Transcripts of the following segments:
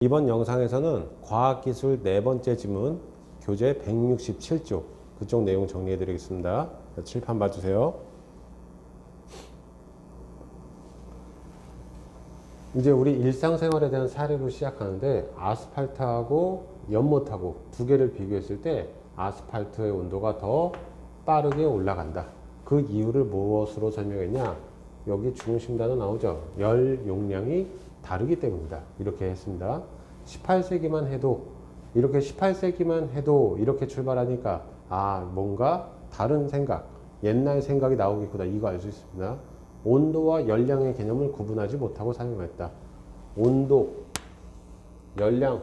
이번 영상에서는 과학기술 네 번째 지문 교재 167쪽 그쪽 내용 정리해 드리겠습니다. 칠판 봐주세요. 이제 우리 일상생활에 대한 사례로 시작하는데 아스팔트하고 연못하고 두 개를 비교했을 때 아스팔트의 온도가 더 빠르게 올라간다. 그 이유를 무엇으로 설명했냐? 여기 중심 단어 나오죠? 열 용량이 다르기 때문이다. 이렇게 했습니다. 18세기만 해도 이렇게 출발하니까 뭔가 다른 생각, 옛날 생각이 나오겠구나. 이거 알 수 있습니다. 온도와 열량의 개념을 구분하지 못하고 사용했다. 온도, 열량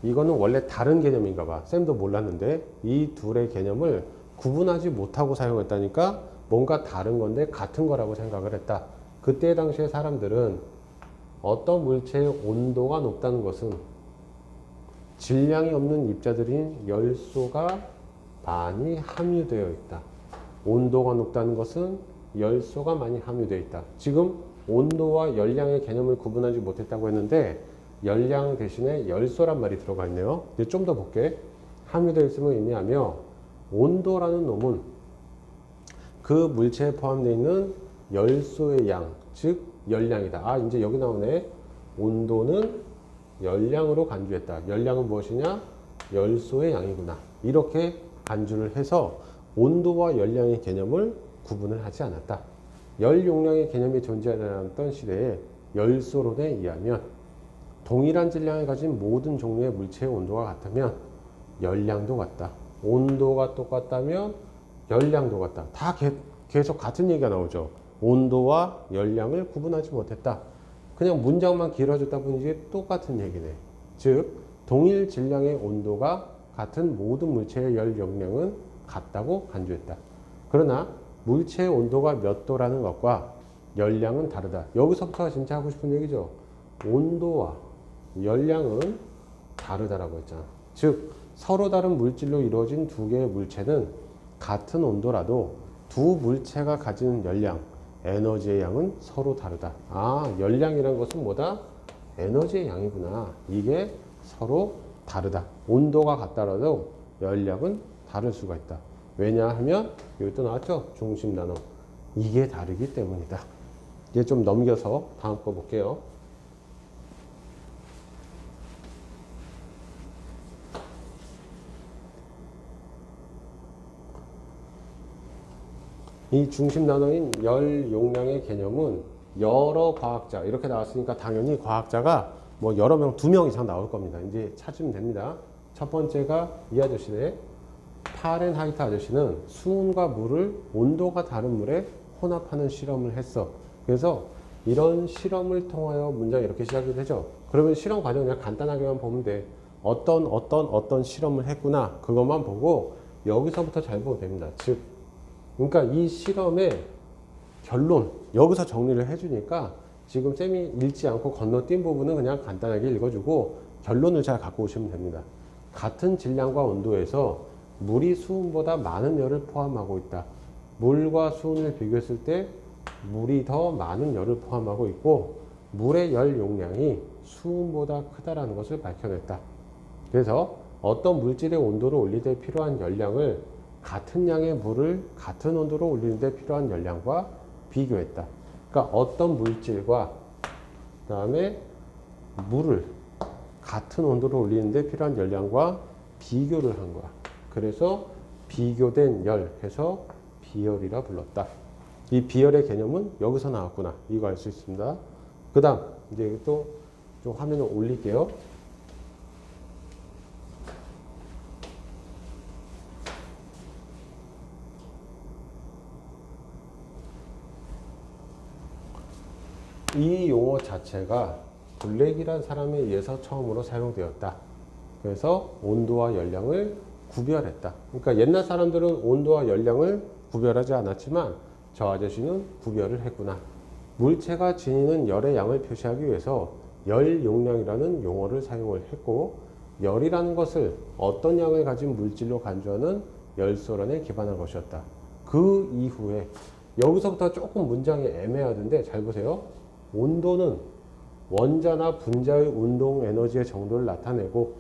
이거는 원래 다른 개념인가 봐. 쌤도 몰랐는데 이 둘의 개념을 구분하지 못하고 사용했다니까 뭔가 다른 건데 같은 거라고 생각을 했다. 그때 당시에 사람들은 어떤 물체의 온도가 높다는 것은 질량이 없는 입자들인 열소가 많이 함유되어 있다. 온도가 높다는 것은 열소가 많이 함유되어 있다. 지금 온도와 열량의 개념을 구분하지 못했다고 했는데 열량 대신에 열소란 말이 들어가 있네요. 이제 좀 더 볼게. 함유되어 있으면 의미하며 온도라는 놈은 그 물체에 포함되어 있는 열소의 양, 즉 열량이다. 이제 여기 나오네. 온도는 열량으로 간주했다. 열량은 무엇이냐? 열소의 양이구나. 이렇게 간주를 해서 온도와 열량의 개념을 구분을 하지 않았다. 열 용량의 개념이 존재하지 않았던 시대에 열소론에 의하면 동일한 질량을 가진 모든 종류의 물체의 온도가 같으면 열량도 같다. 온도가 똑같다면 열량도 같다. 다 계속 같은 얘기가 나오죠. 온도와 열량을 구분하지 못했다. 그냥 문장만 길어졌다 뿐이지 똑같은 얘기네. 즉 동일 질량의 온도가 같은 모든 물체의 열 용량은 같다고 간주했다. 그러나 물체의 온도가 몇 도라는 것과 열량은 다르다. 여기서부터가 진짜 하고 싶은 얘기죠. 온도와 열량은 다르다라고 했잖아. 즉 서로 다른 물질로 이루어진 두 개의 물체는 같은 온도라도 두 물체가 가지는 열량, 에너지의 양은 서로 다르다. 열량이라는 것은 뭐다? 에너지의 양이구나. 이게 서로 다르다. 온도가 같더라도 열량은 다를 수가 있다. 왜냐하면 여기 또 나왔죠? 중심 단어. 이게 다르기 때문이다. 이제 좀 넘겨서 다음 거 볼게요. 이 중심 단어인 열 용량의 개념은 여러 과학자 이렇게 나왔으니까 당연히 과학자가 뭐 여러 명, 2명 이상 나올 겁니다. 이제 찾으면 됩니다. 첫 번째가 이 아저씨네. 파렌하이트 아저씨는 수은과 물을 온도가 다른 물에 혼합하는 실험을 했어. 그래서 이런 실험을 통하여 문장이 이렇게 시작이 되죠. 그러면 실험 과정 그냥 간단하게만 보면 돼. 어떤 실험을 했구나. 그것만 보고 여기서부터 잘 보면 됩니다. 즉 그러니까 이 실험의 결론 여기서 정리를 해주니까 지금 쌤이 읽지 않고 건너뛴 부분은 그냥 간단하게 읽어주고 결론을 잘 갖고 오시면 됩니다. 같은 질량과 온도에서 물이 수은보다 많은 열을 포함하고 있다. 물과 수은을 비교했을 때 물이 더 많은 열을 포함하고 있고 물의 열 용량이 수은보다 크다라는 것을 밝혀냈다. 그래서 어떤 물질의 온도를 올릴 때 필요한 열량을 같은 양의 물을 같은 온도로 올리는 데 필요한 열량과 비교했다. 그러니까 어떤 물질과 그 다음에 물을 같은 온도로 올리는 데 필요한 열량과 비교를 한 거야. 그래서 비교된 열 해서 비열이라 불렀다. 이 비열의 개념은 여기서 나왔구나. 이거 알 수 있습니다. 그 다음 이제 또 좀 화면을 올릴게요. 이 용어 자체가 블랙이란 사람에 의해서 처음으로 사용되었다. 그래서 온도와 열량을 구별했다. 그러니까 옛날 사람들은 온도와 열량을 구별하지 않았지만 저 아저씨는 구별을 했구나. 물체가 지니는 열의 양을 표시하기 위해서 열 용량이라는 용어를 사용을 했고 열이라는 것을 어떤 양을 가진 물질로 간주하는 열소론에 기반한 것이었다. 그 이후에 여기서부터 조금 문장이 애매하던데 잘 보세요. 온도는 원자나 분자의 운동 에너지의 정도를 나타내고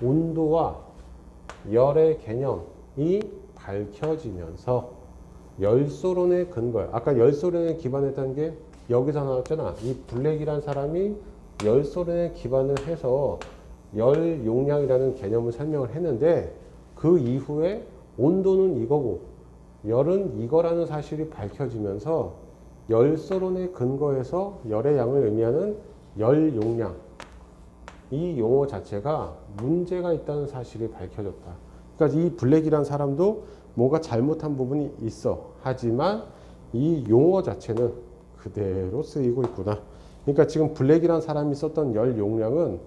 온도와 열의 개념이 밝혀지면서 열소론의 근거야. 아까 열소론에 기반했다는 게 여기서 나왔잖아. 이 블랙이란 사람이 열소론에 기반을 해서 열 용량이라는 개념을 설명을 했는데 그 이후에 온도는 이거고 열은 이거라는 사실이 밝혀지면서 열소론의 근거에서 열의 양을 의미하는 열 용량 이 용어 자체가 문제가 있다는 사실이 밝혀졌다. 그러니까 이 블랙이란 사람도 뭔가 잘못한 부분이 있어. 하지만 이 용어 자체는 그대로 쓰이고 있구나. 그러니까 지금 블랙이란 사람이 썼던 열 용량은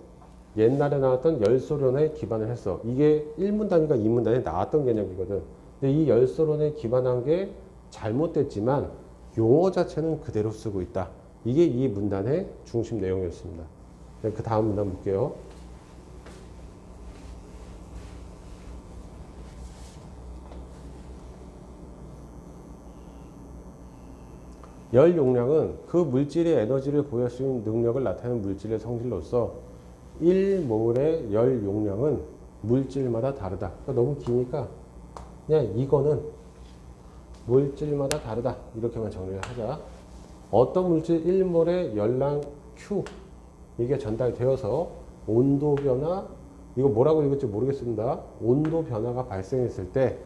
옛날에 나왔던 열소론에 기반을 했어. 이게 1문 단위가 2문 단위에 나왔던 개념이거든. 근데 이 열소론에 기반한 게 잘못됐지만 용어 자체는 그대로 쓰고 있다. 이게 이 문단의 중심 내용이었습니다. 그 다음 문단 볼게요. 열 용량은 그 물질의 에너지를 보유할 수 있는 능력을 나타내는 물질의 성질로서 1몰의 열 용량은 물질마다 다르다. 그러니까 너무 기니까 그냥 이거는 물질마다 다르다. 이렇게만 정리를 하자. 어떤 물질 1몰의 열량 Q 이게 전달되어서 온도 변화 이거 뭐라고 읽을지 모르겠습니다. 온도 변화가 발생했을 때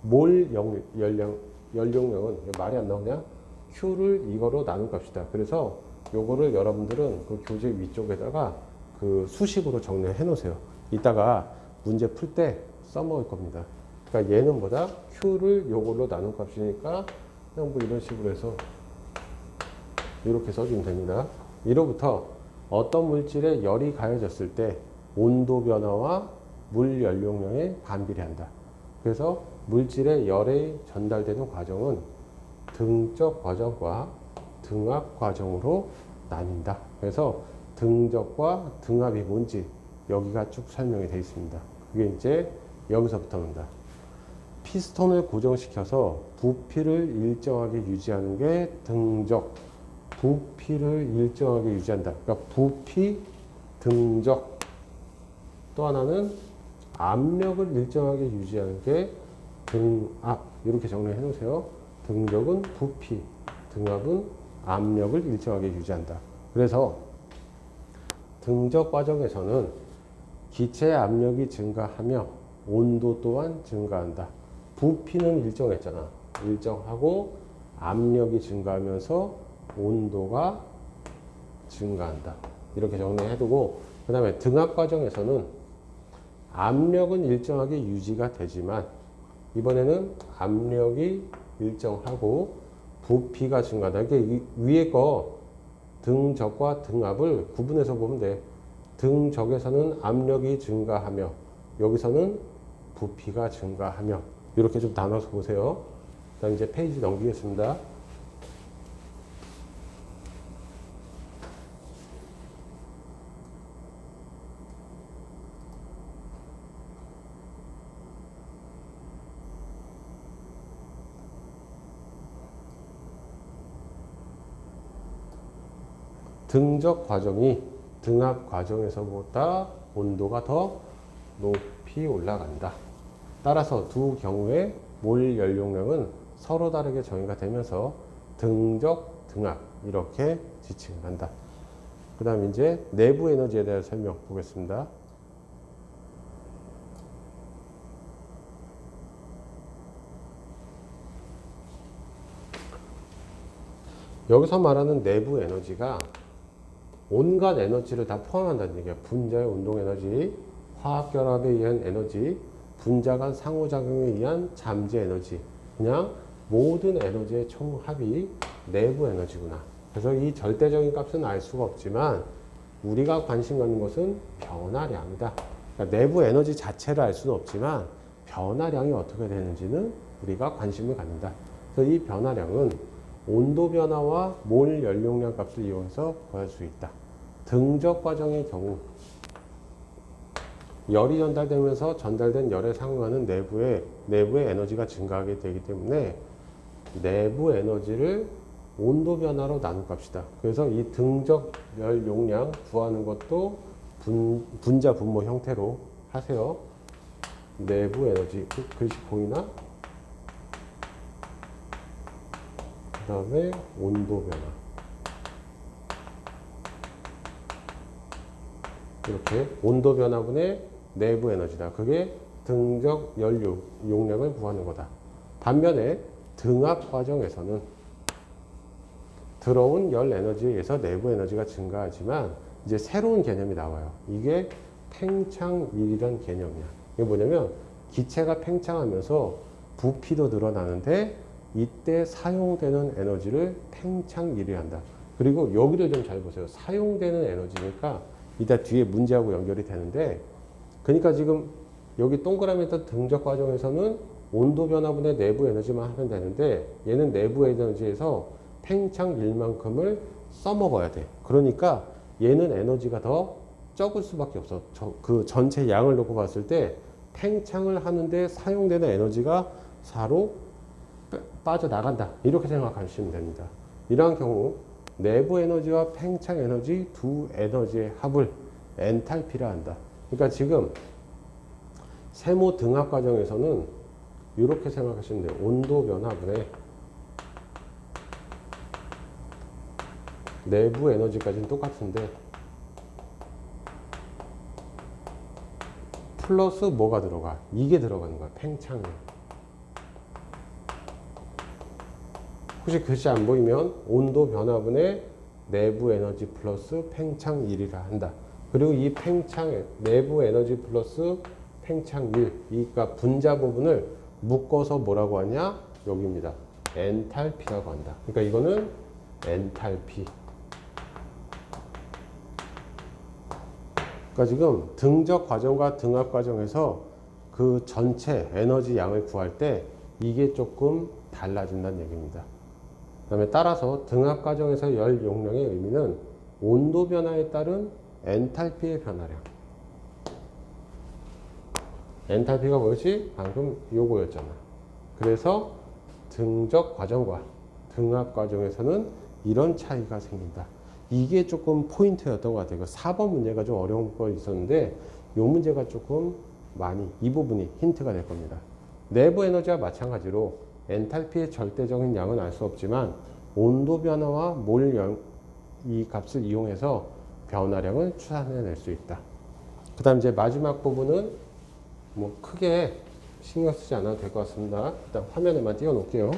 몰 열용량은 말이 안 나오냐? Q를 이거로 나눈 값이다. 그래서 요거를 여러분들은 그 교재 위쪽에다가 그 수식으로 정리해 놓으세요. 이따가 문제 풀 때 써먹을 겁니다. 그러니까 얘는 뭐다? Q를 요걸로 나눈 값이니까 그냥 뭐 이런 식으로 해서 이렇게 써주면 됩니다. 이로부터 어떤 물질에 열이 가해졌을 때 온도 변화와 물 연료량에 반비례한다. 그래서 물질의 열이 전달되는 과정은 등적 과정과 등압 과정으로 나뉜다. 그래서 등적과 등압이 뭔지 여기가 쭉 설명이 되어 있습니다. 그게 이제 여기서부터 온다. 피스톤을 고정시켜서 부피를 일정하게 유지하는 게 등적, 부피를 일정하게 유지한다. 그러니까 부피, 등적. 또 하나는 압력을 일정하게 유지하는 게 등압. 이렇게 정리해 놓으세요. 등적은 부피, 등압은 압력을 일정하게 유지한다. 그래서 등적 과정에서는 기체 압력이 증가하며 온도 또한 증가한다. 부피는 일정했잖아. 일정하고 압력이 증가하면서 온도가 증가한다. 이렇게 정리해두고 그 다음에 등압 과정에서는 압력은 일정하게 유지가 되지만 이번에는 압력이 일정하고 부피가 증가한다. 이게 위에 거 등적과 등압을 구분해서 보면 돼. 등적에서는 압력이 증가하며 여기서는 부피가 증가하며 이렇게 좀 나눠서 보세요. 일단 이제 페이지 넘기겠습니다. 등적 과정이 등압 과정에서보다 온도가 더 높이 올라간다. 따라서 두 경우의 몰 연료량은 서로 다르게 정의가 되면서 등적, 등압 이렇게 지칭을 한다. 그 다음 이제 내부 에너지에 대한 설명 보겠습니다. 여기서 말하는 내부 에너지가 온갖 에너지를 다 포함한다는 얘기야. 분자의 운동 에너지, 화학 결합에 의한 에너지, 분자 간 상호작용에 의한 잠재 에너지. 그냥 모든 에너지의 총합이 내부 에너지구나. 그래서 이 절대적인 값은 알 수가 없지만 우리가 관심 갖는 것은 변화량이다. 그러니까 내부 에너지 자체를 알 수는 없지만 변화량이 어떻게 되는지는 우리가 관심을 갖는다. 그래서 이 변화량은 온도 변화와 몰 연료량 값을 이용해서 구할 수 있다. 등적 과정의 경우 열이 전달되면서 전달된 열에 상응하는 내부의 에너지가 증가하게 되기 때문에 내부 에너지를 온도 변화로 나눌 값이다. 그래서 이 등적 열 용량 구하는 것도 분자 분모 형태로 하세요. 내부 에너지 글씨 보이나? 그 다음에 온도 변화. 이렇게 온도 변화분의 내부 에너지다. 그게 등적 열 용량을 구하는 거다. 반면에 등압 과정에서는 들어온 열 에너지에 의해서 내부 에너지가 증가하지만 이제 새로운 개념이 나와요. 이게 팽창일이란 개념이야. 이게 뭐냐면 기체가 팽창하면서 부피도 늘어나는데 이때 사용되는 에너지를 팽창일이 한다. 그리고 여기를 좀 잘 보세요. 사용되는 에너지니까 이따 뒤에 문제하고 연결이 되는데, 그러니까 지금 여기 동그라미 있던 등적 과정에서는 온도 변화분의 내부 에너지만 하면 되는데 얘는 내부 에너지에서 팽창일만큼을 써먹어야 돼. 그러니까 얘는 에너지가 더 적을 수밖에 없어. 그 전체 양을 놓고 봤을 때 팽창을 하는데 사용되는 에너지가 4로 빠져나간다. 이렇게 생각하시면 됩니다. 이러한 경우 내부 에너지와 팽창 에너지 두 에너지의 합을 엔탈피라 한다. 그러니까 지금 세모 등압 과정에서는 이렇게 생각하시면 돼요. 온도 변화분의 내부 에너지까지는 똑같은데 플러스 뭐가 들어가? 이게 들어가는 거야. 팽창이. 혹시 글씨 안 보이면 온도 변화분의 내부 에너지 플러스 팽창일이라 한다. 그리고 이 팽창 내부 에너지 플러스 팽창일, 그러니까 분자 부분을 묶어서 뭐라고 하냐? 여기입니다. 엔탈피라고 한다. 그러니까 이거는 엔탈피. 그러니까 지금 등적 과정과 등압 과정에서 그 전체 에너지 양을 구할 때 이게 조금 달라진다는 얘기입니다. 그 다음에 따라서 등압 과정에서 열 용량의 의미는 온도 변화에 따른 엔탈피의 변화량. 엔탈피가 뭐였지? 방금 요거였잖아. 그래서 등적 과정과 등압 과정에서는 이런 차이가 생긴다. 이게 조금 포인트였던 것 같아요. 4번 문제가 좀 어려운 거 있었는데 이 문제가 조금 많이 이 부분이 힌트가 될 겁니다. 내부 에너지와 마찬가지로 엔탈피의 절대적인 양은 알 수 없지만 온도 변화와 몰 이 값을 이용해서 변화량을 추산해낼 수 있다. 그 다음 이제 마지막 부분은 뭐 크게 신경 쓰지 않아도 될 것 같습니다. 일단 화면에만 띄워 놓을게요.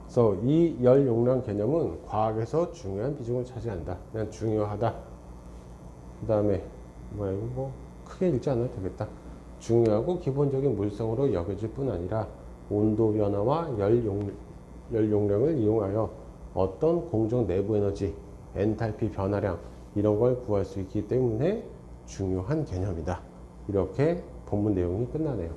그래서 이 열 용량 개념은 과학에서 중요한 비중을 차지한다. 그냥 중요하다. 그 다음에 뭐야 이거 뭐 크게 읽지 않아도 되겠다. 중요하고 기본적인 물성으로 여겨질 뿐 아니라 온도 변화와 열 용량을 이용하여 어떤 공정 내부 에너지, 엔탈피 변화량 이런 걸 구할 수 있기 때문에 중요한 개념이다. 이렇게 본문 내용이 끝나네요.